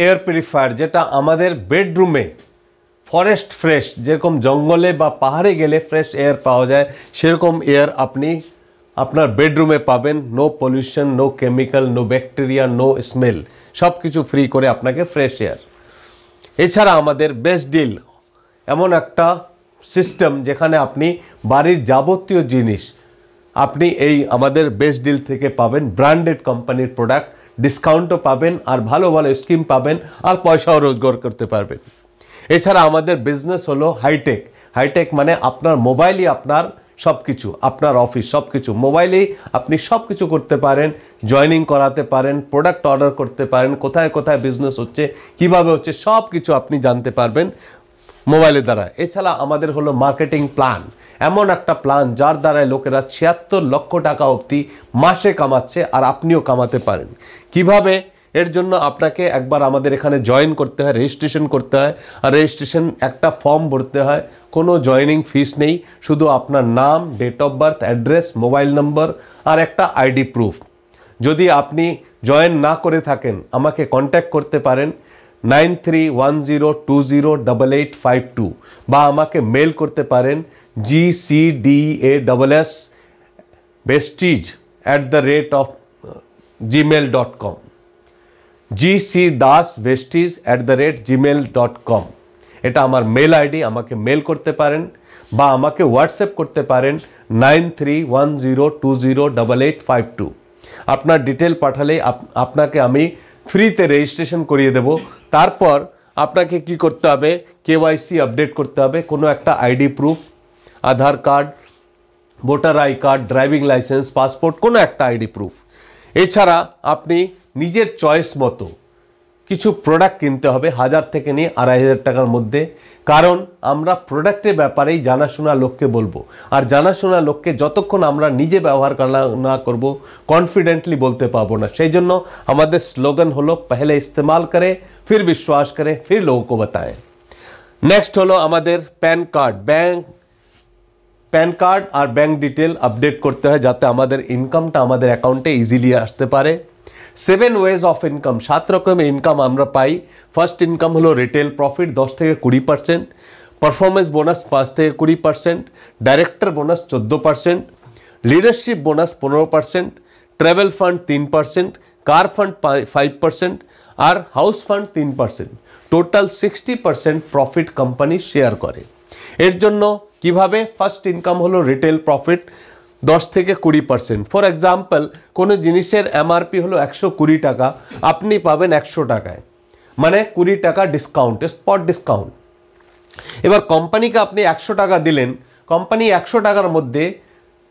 Air purifier যেটা আমাদের বেডরুমে ফরেস্ট ফ্রেশ, যেরকম জঙ্গলে বা পাহাড়ে গেলে ফ্রেশ এয়ার পাওয়া যায়, সেরকম এয়ার আপনি আপনার বেডরুমে পাবেন। No pollution, no chemical, no bacteria, no smell, সব কিছু ফ্রি করে আপনাকে ফ্রেশ এয়ার। এছাড়া আমাদের বেস্ট ডিল এমন একটা সিস্টেম যেখানে আপনি বাড়ির যাবতীয় জিনিস আপনি এই আমাদের বেস্ট ডিল থেকে পাবেন। ব্র্যান্ডেড কোম্পানির প্রোডাক্ট, ডিসকাউন্টও পাবেন, আর ভালো ভালো স্কিম পাবেন, আর পয়সাও রোজগার করতে পারবেন। এছাড়া আমাদের বিজনেস হলো হাইটেক। হাইটেক মানে আপনার মোবাইলই আপনার সব কিছু, আপনার অফিস সব কিছু মোবাইলেই আপনি সব কিছু করতে পারেন। জয়েনিং করাতে পারেন, প্রোডাক্ট অর্ডার করতে পারেন, কোথায় কোথায় বিজনেস হচ্ছে, কিভাবে হচ্ছে, সব কিছু আপনি জানতে পারবেন মোবাইলের দ্বারা। এছাড়া আমাদের হলো মার্কেটিং প্ল্যান, এমন একটা প্ল্যান যার দ্বারায় লোকেরা ৭৬ লক্ষ টাকা অবধি মাসে কামাচ্ছে, আর আপনিও কামাতে পারেন। কিভাবে? এর জন্য আপনাকে একবার আমাদের এখানে জয়েন করতে হয়, রেজিস্ট্রেশন করতে হয়, আর রেজিস্ট্রেশন একটা ফর্ম ভরতে হয়। কোনো জয়েনিং ফিস নেই, শুধু আপনার নাম, date of birth, address, mobile number আর একটা আইডি প্রুফ। যদি আপনি জয়েন না করে থাকেন আমাকে কন্ট্যাক্ট করতে পারেন 9310208852, বা আমাকে মেল করতে পারেন gcdasvestige@gmail.com, gcdasvestige@gmail.com। এটা আমার মেল আইডি, আমাকে মেল করতে পারেন বা আমাকে হোয়াটসঅ্যাপ করতে পারেন 9310208852। আপনার ডিটেল পাঠালে আপনাকে আমি ফ্রিতে রেজিস্ট্রেশন করিয়ে দেব। তারপর আপনাকে কি করতে হবে? কেওয়াইসি আপডেট করতে হবে, কোনো একটা ID proof, Aadhaar card, voter I card, driving licence, passport, কোনো একটা আইডি প্রুফ। এছাড়া আপনি নিজের চয়েস মতো কিছু প্রোডাক্ট কিনতে হবে, 1000 থেকে নিয়ে 2500 টাকার মধ্যে। কারণ আমরা প্রোডাক্টের ব্যাপারেই জানাশোনা লোককে বলবো, আর জানাশোনা লোককে যতক্ষণ আমরা নিজে ব্যবহার না করব কনফিডেন্টলি বলতে পারবো না। সেই জন্য আমাদের স্লোগান হলো পহলে ইস্তেমাল করে ফির বিশ্বাস করে ফির লোগোं को बताएं। নেক্সট হলো আমাদের প্যান কার্ড আর ব্যাংক ডিটেল আপডেট করতে হয়, যাতে আমাদের ইনকামটা আমাদের অ্যাকাউন্টে ইজিলি আসতে পারে। 7 ওয়েজ অফ ইনকাম, 7 রকমের ইনকাম আমরা পাই। ফার্স্ট ইনকাম হলো রিটেল প্রফিট 10 থেকে 20%, পারফরমেন্স বোনাস 5 থেকে 20%, director bonus 14%, leadership bonus 15%, travel fund 3%, car fund 5% আর house fund 3%। Total 60% profit company share করে। এর জন্য কিভাবে? ফার্স্ট ইনকাম হলো রিটেল প্রফিট 10 থেকে 20%। ফর এক্সাম্পল, কোনো জিনিসের এমআরপি হলো 120 টাকা, আপনি পাবেন 100 টাকায়, মানে 20 টাকা ডিসকাউন্ট, স্পট ডিসকাউন্ট। এবার কোম্পানিকে আপনি 100 টাকা দিলেন, কোম্পানি 100 টাকার মধ্যে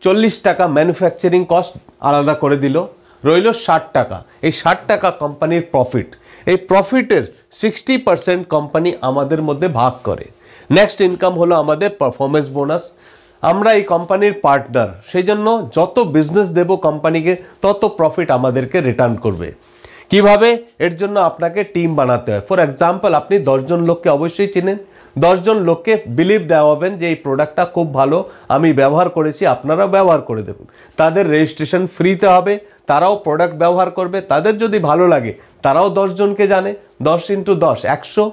40 টাকা ম্যানুফ্যাকচারিং কস্ট আলাদা করে দিল, রইল 60 টাকা। এই 60 টাকা কোম্পানির প্রফিট। এই প্রফিটের 60% কোম্পানি আমাদের মধ্যে ভাগ করে। নেক্সট ইনকাম হলো আমাদের পারফরমেন্স বোনাস। আমরা এই কোম্পানির পার্টনার, সেই জন্য যত বিজনেস দেব কোম্পানিকে তত প্রফিট আমাদেরকে রিটার্ন করবে। কিভাবে? এর জন্য আপনাকে টিম বানাতে হয়। ফর এক্সাম্পল, আপনি 10 জন লোককে অবশ্যই চিনেন, 10 জন লোককে বিলিভ দেওয়াবেন যে এই প্রোডাক্টটা খুব ভালো, আমি ব্যবহার করেছি, আপনারাও ব্যবহার করে দেবেন। তাদের রেজিস্ট্রেশন ফ্রিতে হবে, তারাও প্রোডাক্ট ব্যবহার করবে, তাদের যদি ভালো লাগে তারাও 10 জনকে জানে। 10 × 10 100,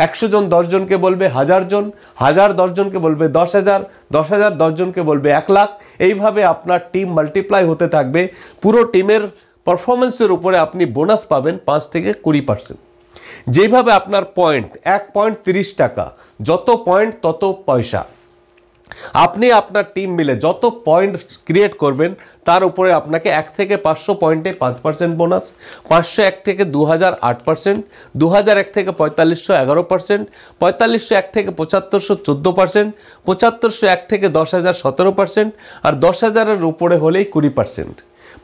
100 জন 10 জনকে বলবে, 1000 জন, 1000 10 জনকে বলবে 10,000, 10,000 10 জনকে বলবে 1 লাখ। এইভাবে আপনার টিম মাল্টিপ্লাই হতে থাকবে। পুরো টিমের পারফরমেন্সের উপরে আপনি বোনাস পাবেন 5 থেকে 20%। যেভাবে আপনার পয়েন্ট, 1 পয়েন্ট 30 টাকা, যত পয়েন্ট তত পয়সা। আপনি আপনার টিম মিলে যত পয়েন্ট ক্রিয়েট করবেন তার উপরে আপনাকে 1 থেকে 500 পয়েন্টে 5% বোনাস, 501 থেকে 2000 8%, 2001 থেকে 4500 11%, 4501 থেকে 7500 14%, 7501 থেকে 10,000 17%, আর 10,000-এর উপরে হলেই 20%।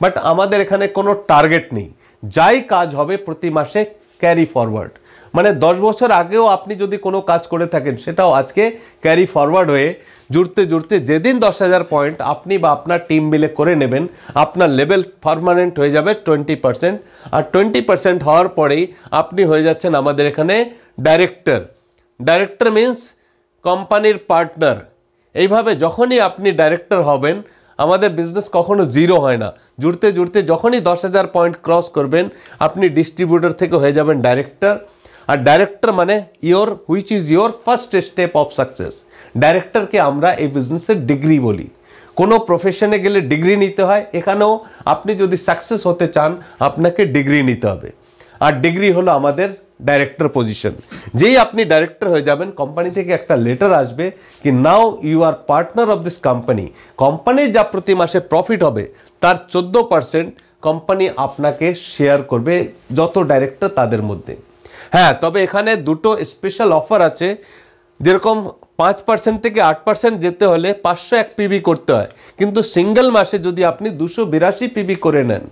বাট আমাদের এখানে কোনো টার্গেট নেই, যাই কাজ হবে প্রতি মাসে ক্যারি ফরওয়ার্ড। মানে 10 বছর আগেও আপনি যদি কোনো কাজ করে থাকেন সেটাও আজকে ক্যারি ফরওয়ার্ড হয়ে জুড়তে জুড়তে যেদিন 10,000 পয়েন্ট আপনি বা আপনার টিম মিলে করে নেবেন, আপনার লেভেল পার্মানেন্ট হয়ে যাবে 20%। আর 20% হওয়ার পরেই আপনি হয়ে যাচ্ছেন আমাদের এখানে ডাইরেক্টর মিন্স কোম্পানির পার্টনার। এইভাবে যখনই আপনি ডাইরেক্টর হবেন আমাদের বিজনেস কখনো জিরো হয় না, জুড়তে জুড়তে যখনই 10,000 পয়েন্ট ক্রস করবেন আপনি ডিস্ট্রিবিউটর থেকে হয়ে যাবেন ডাইরেক্টর। আর ডাইরেক্টর মানে which is your first step of success. ডাইরেক্টরকে আমরা এই বিজনেসের ডিগ্রি বলি। কোনো প্রফেশনে গেলে ডিগ্রি নিতে হয়, এখানেও আপনি যদি সাকসেস হতে চান আপনাকে ডিগ্রি নিতে হবে। আর ডিগ্রি হলো আমাদের ডাইরেক্টর পজিশন। যেই আপনি ডাইরেক্টর হয়ে যাবেন কোম্পানি থেকে একটা লেটার আসবে কি now you are partner of this company. কোম্পানির যা প্রতি মাসে প্রফিট হবে তার 14% কোম্পানি আপনাকে শেয়ার করবে যত ডাইরেক্টর তাদের মধ্যে। হ্যাঁ, তবে এখানে দুটো স্পেশাল অফার আছে। যেরকম 5% থেকে 8% যেতে হলে 501 পিবি করতে হয়, কিন্তু সিঙ্গেল মাসে যদি আপনি 282 পিবি করে নেন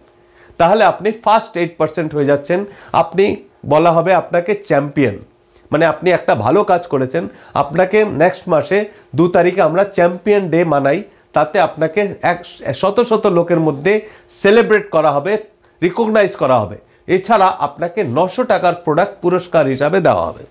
তাহলে আপনি ফার্স্ট 8% হয়ে যাচ্ছেন। আপনি বলা হবে আপনাকে চ্যাম্পিয়ন, মানে আপনি একটা ভালো কাজ করেছেন। আপনাকে নেক্সট মাসে 2 তারিখে আমরা চ্যাম্পিয়ন ডে মানাই, তাতে আপনাকে শত শত লোকের মধ্যে সেলিব্রেট করা হবে, রিকগনাইজ করা হবে। এছাড়া আপনাকে 900 টাকার প্রোডাক্ট পুরস্কার হিসাবে দেওয়া হবে।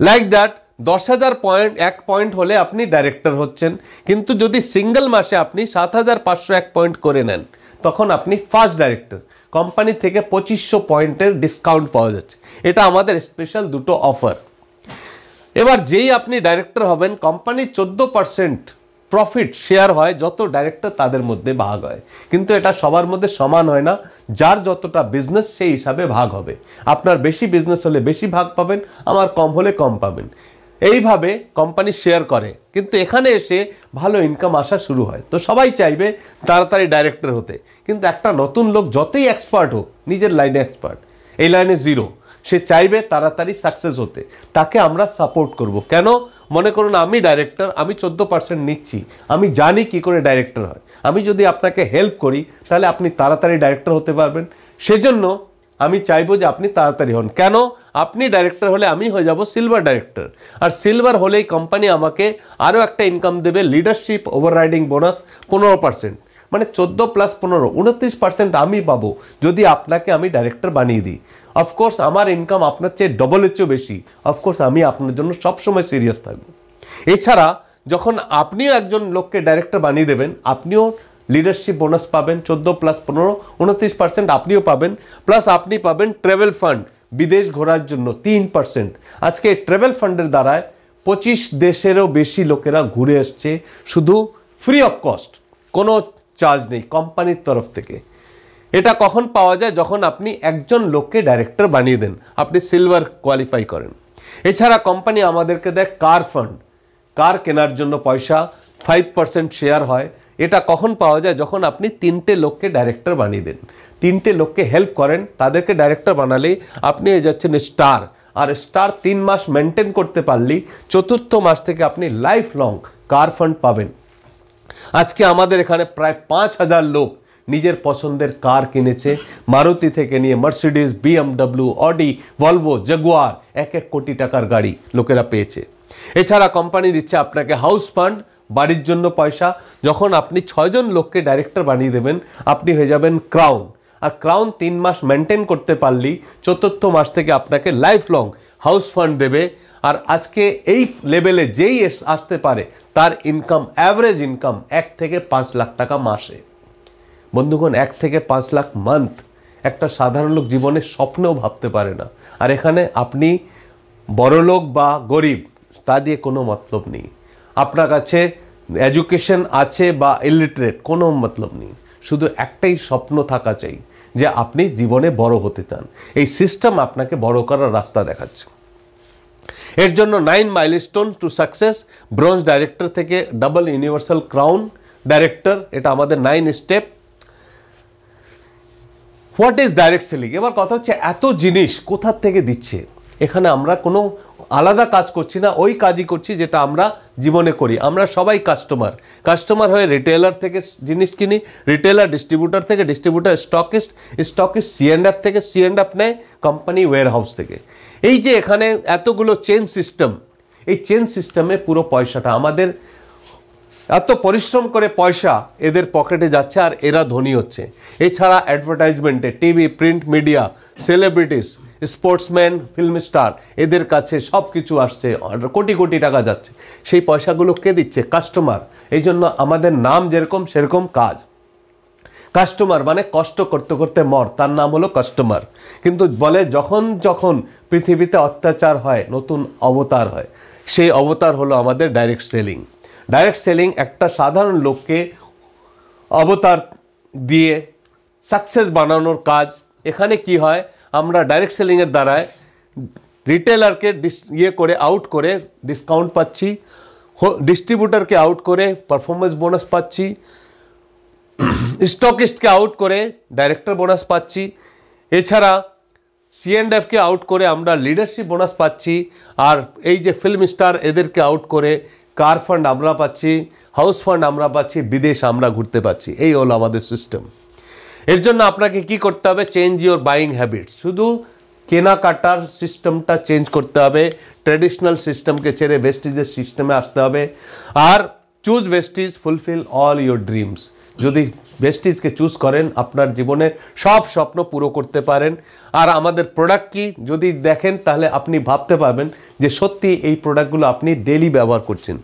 লাইক দ্যাট 10,000 পয়েন্ট 1 পয়েন্ট হলে আপনি ডাইরেক্টর হচ্ছেন, কিন্তু যদি সিঙ্গেল মাসে আপনি 7,501 পয়েন্ট করে নেন তখন আপনি ফার্স্ট ডাইরেক্টর। কোম্পানি থেকে 2500 পয়েন্টের ডিসকাউন্ট পাওয়া যাচ্ছে। এটা আমাদের স্পেশাল দুটো অফার। এবার যেই আপনি ডাইরেক্টর হবেন কোম্পানির 14% প্রফিট শেয়ার হয়, যত ডাইরেক্টর তাদের মধ্যে ভাগ হয়। কিন্তু এটা সবার মধ্যে সমান হয় না, যার যতটা বিজনেস সেই হিসাবে ভাগ হবে। আপনার বেশি বিজনেস হলে বেশি ভাগ পাবেন, আমার কম হলে কম পাবেন। এইভাবে কোম্পানি শেয়ার করে, কিন্তু এখানে এসে ভালো ইনকাম আসা শুরু হয়। তো সবাই চাইবে তাড়াতাড়ি ডাইরেক্টর হতে, কিন্তু একটা নতুন লোক যতই এক্সপার্ট হোক, নিজের লাইনে এক্সপার্ট, এই লাইনে জিরো, সে চাইবে তাড়াতাড়ি সাকসেস হতে, তাকে আমরা সাপোর্ট করব। কেন? মনে করুন আমি ডাইরেক্টর, আমি 14% নিচ্ছি, আমি জানি কি করে ডাইরেক্টর হয়। আমি যদি আপনাকে হেল্প করি তাহলে আপনি তাড়াতাড়ি ডাইরেক্টর হতে পারবেন। সেজন্য আমি চাইবো যে আপনি তাড়াতাড়ি হন। কেন? আপনি ডাইরেক্টর হলে আমি হয়ে যাব সিলভার ডাইরেক্টর, আর সিলভার হলেই কোম্পানি আমাকে আরও একটা ইনকাম দেবে, লিডারশিপ ওভাররাইডিং বোনাস 15%, মানে 14 + 15 29% আমি পাবো যদি আপনাকে আমি ডাইরেক্টর বানিয়ে দিই। অফকোর্স আমার ইনকাম আপনার চেয়ে ডবলের চেয়েও বেশি। অফকোর্স আমি আপনার জন্য সবসময় সিরিয়াস থাকবো। এছাড়া যখন আপনিও একজন লোককে ডাইরেক্টর বানিয়ে দেবেন, আপনিও লিডারশিপ বোনাস পাবেন 14 + 15 29% আপনিও পাবেন, প্লাস আপনি পাবেন ট্রাভেল ফান্ড বিদেশ ঘোরার জন্য 3%। আজকে ট্রাভেল ফান্ডের দ্বারায় 25 দেশেরও বেশি লোকেরা ঘুরে এসছে, শুধু ফ্রি অফ কস্ট, কোনো চার্জ নেই কোম্পানির তরফ থেকে। এটা কখন পাওয়া যায়? যখন আপনি একজন লোককে ডাইরেক্টর বানিয়ে দেন, আপনি সিলভার কোয়ালিফাই করেন। এছাড়া কোম্পানি আমাদেরকে দেয় কার ফান্ড, কার কেনার জন্য পয়সা 5% শেয়ার হয়। এটা কখন পাওয়া যায়? যখন আপনি 3টে লোককে ডাইরেক্টর বানিয়ে দেন, 3টে লোককে হেল্প করেন, তাদেরকে ডাইরেক্টর বানালেই আপনি হয়ে যাচ্ছেন স্টার। আর স্টার 3 মাস মেনটেন করতে পারলেই 4র্থ মাস থেকে আপনি লাইফ লং কার ফান্ড পাবেন। আজকে আমাদের এখানে প্রায় 5,000 লোক নিজের পছন্দের কার কিনেছে, মারুতি থেকে নিয়ে Mercedes, BMW, Audi, Volvo, Jaguar, 1 কোটি টাকার গাড়ি লোকেরা পেয়েছে। এছাড়া কোম্পানি দিচ্ছে আপনাকে হাউস ফান্ড, বাড়ির জন্য পয়সা। যখন আপনি 6 জন লোককে ডাইরেক্টর বানিয়ে দেবেন আপনি হয়ে যাবেন ক্রাউন। আর ক্রাউন 3 মাস মেনটেন করতে পারলেই 4র্থ মাস থেকে আপনাকে লাইফ লং হাউস ফান্ড দেবে। আর আজকে এই লেভেলে যেই আসতে পারে তার ইনকাম, অ্যাভারেজ ইনকাম 1 থেকে 5 লাখ টাকা মাসে। বন্ধুগণ, 1 থেকে 5 লাখ মান্থ একটা সাধারণ লোক জীবনে স্বপ্নেও ভাবতে পারে না। আর এখানে আপনি বড়লোক বা গরিব তা দিয়ে কোনো মতলব নেই। আপনার কাছে এডুকেশন আছে বা ইলিটারেট, কোনো মতলব নেই। শুধু একটাই স্বপ্ন থাকা চাই যে আপনি জীবনে বড় হতে চান। এই সিস্টেম আপনাকে বড় করার রাস্তা দেখাচ্ছে। এর জন্য 9 milestone to success, bronze director থেকে ডাবল ইউনিভার্সাল ক্রাউন ডাইরেক্টর, এটা আমাদের 9 step. What is direct selling? এবার কথা হচ্ছে এত জিনিস কোথা থেকে দিচ্ছে। এখানে আমরা কোনো আলাদা কাজ করছি না, ওই কাজই করছি যেটা আমরা জীবনে করি। আমরা সবাই কাস্টমার হয়ে রিটেলার থেকে জিনিস কিনি, রিটেলার ডিস্ট্রিবিউটার থেকে, ডিস্ট্রিবিউটার স্টকিস্ট C&F থেকে, C&F নেয় কোম্পানি ওয়্যার হাউস থেকে। এই যে এখানে এতগুলো চেন সিস্টেম, এই চেন সিস্টেমে পুরো পয়সাটা আমাদের, এত পরিশ্রম করে পয়সা এদের পকেটে যাচ্ছে আর এরা ধনী হচ্ছে। এছাড়া অ্যাডভার্টাইজমেন্টে, TV, print media, celebrities, sportsman, film star, এদের কাছে সব কিছু আসছে, কোটি কোটি টাকা যাচ্ছে। সেই পয়সাগুলো কে দিচ্ছে? কাস্টমার। এই জন্য আমাদের নাম যেরকম সেরকম কাজ। কাস্টমার মানে কষ্ট করতে করতে মর, তার নাম হলো কাস্টমার। কিন্তু বলে যখন যখন পৃথিবীতে অত্যাচার হয় নতুন অবতার হয়, সেই অবতার হলো আমাদের ডাইরেক্ট সেলিং। ডাইরেক্ট সেলিং একটা সাধারণ লোককে অবতার দিয়ে সাকসেস বানানোর কাজ। এখানে কি হয়, আমরা ডাইরেক্ট সেলিংয়ের দ্বারায় রিটেলারকে করে আউট করে ডিসকাউন্ট পাচ্ছি, ডিস্ট্রিবিউটারকে আউট করে পারফরমেন্স বোনাস পাচ্ছি, স্টকিস্টকে আউট করে ডাইরেক্টর বোনাস পাচ্ছি, এছাড়া C&Fকে আউট করে আমরা লিডারশিপ বোনাস পাচ্ছি, আর এই যে ফিল্ম স্টার এদেরকে আউট করে কার ফান্ড আমরা পাচ্ছি, হাউস ফান্ড আমরা পাচ্ছি, বিদেশ আমরা ঘুরতে পাচ্ছি। এই হলো আমাদের সিস্টেম। এর জন্য আপনাকে কি করতে হবে? Change your buying habits. শুধু কেনাকাটার সিস্টেমটা চেঞ্জ করতে হবে, ট্র্যাডিশনাল সিস্টেমকে ছেড়ে ভেস্টিজের সিস্টেমে আসতে হবে। আর choose Vestige, fulfil all your dreams. যদি ভেস্টিজকে চুজ করেন আপনার জীবনের সব স্বপ্ন পুরো করতে পারেন। আর আমাদের প্রোডাক্ট কি যদি দেখেন তাহলে আপনি ভাবতে পারবেন যে সত্যি এই প্রোডাক্টগুলো আপনি ডেইলি ব্যবহার করছেন।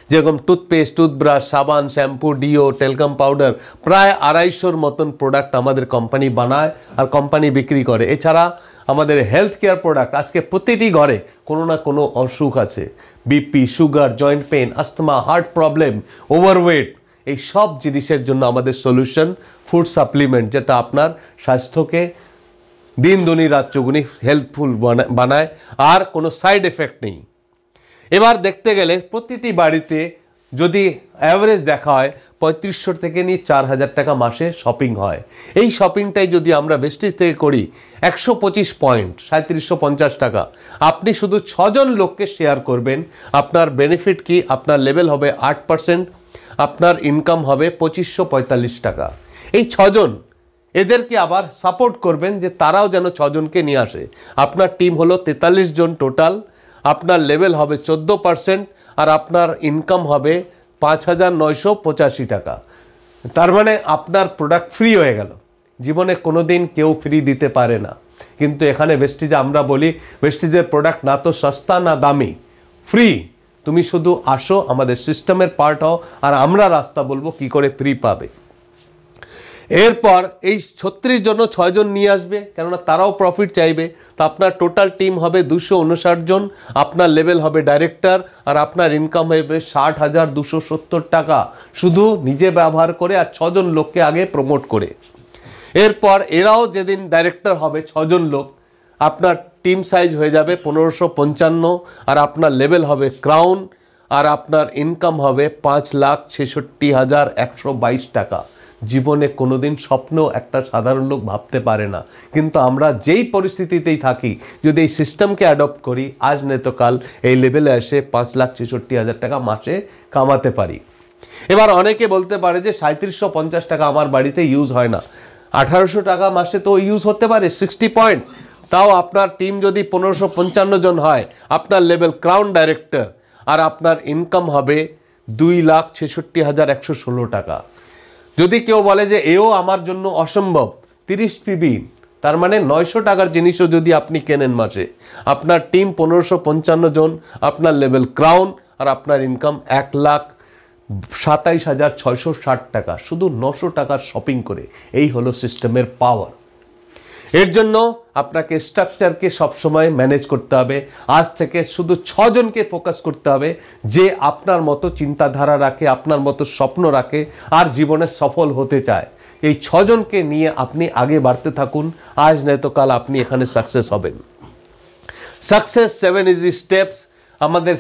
যেরকম টুথপেস্ট, টুথব্রাশ, সাবান, শ্যাম্পু, ডিও, টেলকাম পাউডার, প্রায় 250-র মতন প্রোডাক্ট আমাদের কোম্পানি বানায় আর কোম্পানি বিক্রি করে। এছাড়া আমাদের হেলথ কেয়ার প্রোডাক্ট, আজকে প্রতিটি ঘরে কোনো না কোনো অসুখ আছে, BP, sugar, joint pain, asthma, heart problem, overweight, এই সব জিনিসের জন্য আমাদের সলিউশন ফুড সাপ্লিমেন্ট, যেটা আপনার স্বাস্থ্যকে দিন দুনি রাত চৌগুনি হেল্পফুল বানায় আর কোনো সাইড এফেক্ট নেই। এবার দেখতে গেলে প্রতিটি বাড়িতে যদি অ্যাভারেজ দেখা হয় 3500 থেকে নিয়ে 4000 টাকা মাসে শপিং হয়। এই শপিংটাই যদি আমরা ভেস্টিজ থেকে করি 125 পয়েন্ট 3750 টাকা, আপনি শুধু 6 জন লোককে শেয়ার করবেন, আপনার বেনিফিট কি? আপনার লেভেল হবে 8%, আপনার ইনকাম হবে 2545 টাকা। এই 6 জন এদেরকে আবার সাপোর্ট করবেন যে তারাও যেন 6 জনকে নিয়ে আসে। আপনার টিম হলো 43 জন টোটাল, আপনার লেভেল হবে 14% আর আপনার ইনকাম হবে 5985 টাকা। তার মানে আপনার প্রোডাক্ট ফ্রি হয়ে গেল। জীবনে কোনো দিন কেউ ফ্রি দিতে পারে না, কিন্তু এখানে ভেস্টিজে আমরা বলি ভেস্টিজের প্রোডাক্ট না তো সস্তা না দামি, ফ্রি। তুমি শুধু আসো, আমাদের সিস্টেমের পার্ট হও, আর আমরা রাস্তা বলবো কি করে ফ্রি পাবে। এরপর এই 36 জন 6 জন নিয়ে আসবে, কেননা তারাও প্রফিট চাইবে। তো আপনার টোটাল টিম হবে 259 জন, আপনার লেভেল হবে ডাইরেক্টর, আর আপনার ইনকাম হবে 60,270 টাকা, শুধু নিজে ব্যবহার করে আর 6 জন লোককে আগে প্রমোট করে। এরপর এরাও যেদিন ডাইরেক্টর হবে 6 জন লোক, আপনার টিম সাইজ হয়ে যাবে 1555 আর আপনার লেভেল হবে ক্রাউন, আর আপনার ইনকাম হবে 5,66,122 টাকা। জীবনে কোনোদিন স্বপ্ন একটা সাধারণ লোক ভাবতে পারে না, কিন্তু আমরা যেই পরিস্থিতিতেই থাকি যদি এই সিস্টেমকে অ্যাডপ্ট করি, আজ নয়তো কাল এই লেভেলে এসে 5,66,000 টাকা মাসে কামাতে পারি। এবার অনেকে বলতে পারে যে 3750 টাকা আমার বাড়িতে ইউজ হয় না, 1800 টাকা মাসে তো ইউজ হতে পারে 60 পয়েন্ট। তাও আপনার টিম যদি 1555 জন হয়, আপনার লেভেল ক্রাউন ডাইরেক্টর, আর আপনার ইনকাম হবে 2,66,116 টাকা। যদি কেউ বলে যে এও আমার জন্য অসম্ভব, 30 পিবি, তার মানে 900 টাকার জিনিসও যদি আপনি কেনেন মাসে, আপনার টিম 1555 জন, আপনার লেভেল ক্রাউন, আর আপনার ইনকাম 1,27,660 টাকা, শুধু 900 টাকার শপিং করে। এই হলো সিস্টেমের পাওয়ার। এর জন্য আপনাকে স্ট্রাকচারকে সবসময় ম্যানেজ করতে হবে। আজ থেকে শুধু 6 জনকে ফোকাস করতে হবে যে আপনার মতো চিন্তাধারা রাখে, আপনার মতো স্বপ্ন রাখে আর জীবনে সফল হতে চায়। এই 6 জনকে নিয়ে আপনি আগে বাড়তে থাকুন, আজ নয়তো কাল আপনি এখানে সাকসেস হবেন। Success 7 easy steps. আমাদের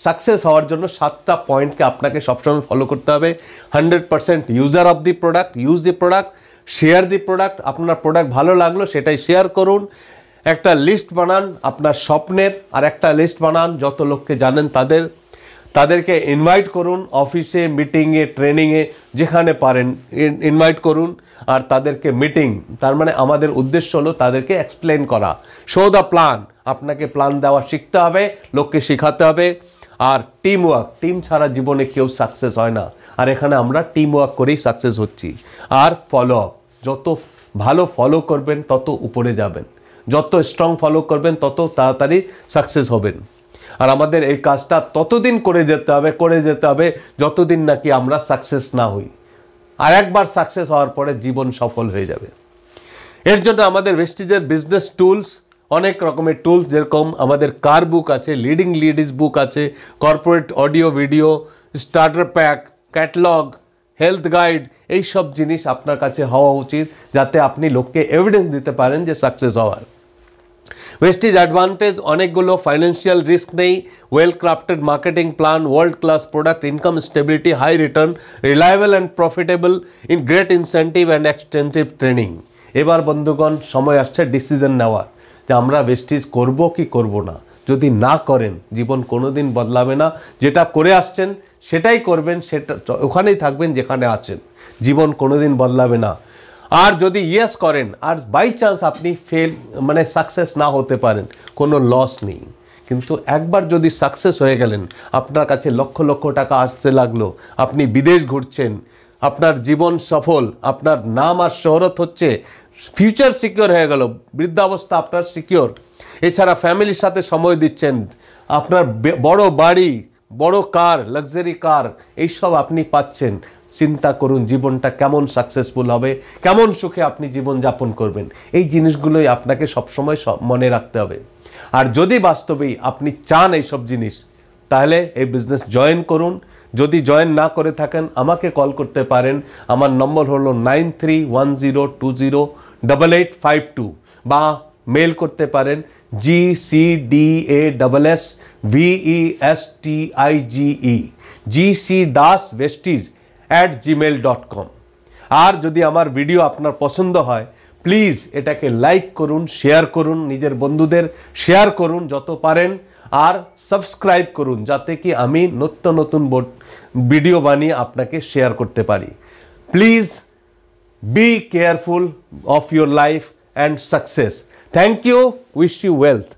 সাকসেস হওয়ার জন্য 7টা পয়েন্টকে আপনাকে সবসময় ফলো করতে হবে। 100% user of the product, use the product, share the product. আপনার প্রোডাক্ট ভালো লাগলো সেটাই শেয়ার করুন। একটা লিস্ট বানান আপনার স্বপ্নের, আর একটা লিস্ট বানান যত লোককে জানেন তাদেরকে ইনভাইট করুন, অফিসে, মিটিংয়ে, ট্রেনিংয়ে, যেখানে পারেন ইনভাইট করুন আর তাদেরকে মিটিং। তার মানে আমাদের উদ্দেশ্য হলো তাদেরকে এক্সপ্লেন করা, শো দ্য প্ল্যান। আপনাকে প্ল্যান দেওয়া শিখতে হবে, লোককে শেখাতে হবে। আর টিম ওয়ার্ক, টিম ছাড়া জীবনে কেউ সাকসেস হয় না, আর এখানে আমরা টিম ওয়ার্ক করেই সাকসেস হচ্ছি। আর ফলো আপ, যত ভালো ফলো করবেন তত উপরে যাবেন। যত স্ট্রং ফলো করবেন তত তাড়াতাড়ি সাকসেস হবেন। আর আমাদের এই কাজটা ততদিন করে যেতে হবে যতদিন নাকি আমরা সাকসেস না হই। আর একবার সাকসেস হওয়ার পরে জীবন সফল হয়ে যাবে। এর জন্য আমাদের ভেস্টিজের বিজনেস টুলস, অনেক রকমের টুলস, যেরকম আমাদের কার বুক আছে, লিডিং লিডিস বুক আছে, corporate audio video, starter pack, catalogue, health guide, এই সব জিনিস আপনার কাছে হওয়া উচিত যাতে আপনি লোককে এভিডেন্স দিতে পারেন যে সাকসেস হওয়ার। ভেস্টিজ অ্যাডভান্টেজ অনেকগুলো, ফাইন্যান্সিয়াল রিস্ক নেই, well crafted marketing plan, world class product, income stability, high return, reliable and profitable, in great incentive and extensive training. এবার বন্ধুগণ সময় আসছে ডিসিশন নেওয়ার যে আমরা ভেস্টিজ করব কি করব না। যদি না করেন জীবন কোনোদিন বদলাবে না। যেটা করে আসছেন সেটাই করবেন, সেটা ওখানেই থাকবেন যেখানে আছেন, জীবন কোনোদিন বদলাবে না। আর যদি ইয়েস করেন আর বাই চান্স আপনি সাকসেস না হতে পারেন, কোনো লস নেই। কিন্তু একবার যদি সাকসেস হয়ে গেলেন, আপনার কাছে লক্ষ লক্ষ টাকা আসতে লাগলো, আপনি বিদেশ ঘুরছেন, আপনার জীবন সফল, আপনার নাম আর শহরত হচ্ছে, ফিউচার সিকিওর হয়ে গেল, বৃদ্ধাবস্থা আপনার সিকিওর, এছাড়া ফ্যামিলির সাথে সময় দিচ্ছেন, আপনার বড় বাড়ি, বড় কার, লাক্সারি কার, এইসব আপনি পাচ্ছেন। চিন্তা করুন জীবনটা কেমন সাকসেসফুল হবে, কেমন সুখে আপনি জীবন যাপন করবেন। এই জিনিসগুলোই আপনাকে সবসময় মনে রাখতে হবে। আর যদি বাস্তবেই আপনি চান এইসব জিনিস, তাহলে এই বিজনেস জয়েন করুন। যদি জয়েন না করে থাকেন আমাকে কল করতে পারেন। আমার নম্বর হলো 9310208852, বা মেল করতে পারেন gcdassvestige@gmail.com। আর যদি আমার ভিডিও আপনার পছন্দ হয় প্লিজ এটাকে লাইক করুন, শেয়ার করুন, নিজের বন্ধুদের শেয়ার করুন যত পারেন, আর সাবস্ক্রাইব করুন যাতে কি আমি নতুন নতুন ভিডিও বানিয়ে আপনাকে শেয়ার করতে পারি। Please be careful of your life and success. Thank you. Wish you wealth.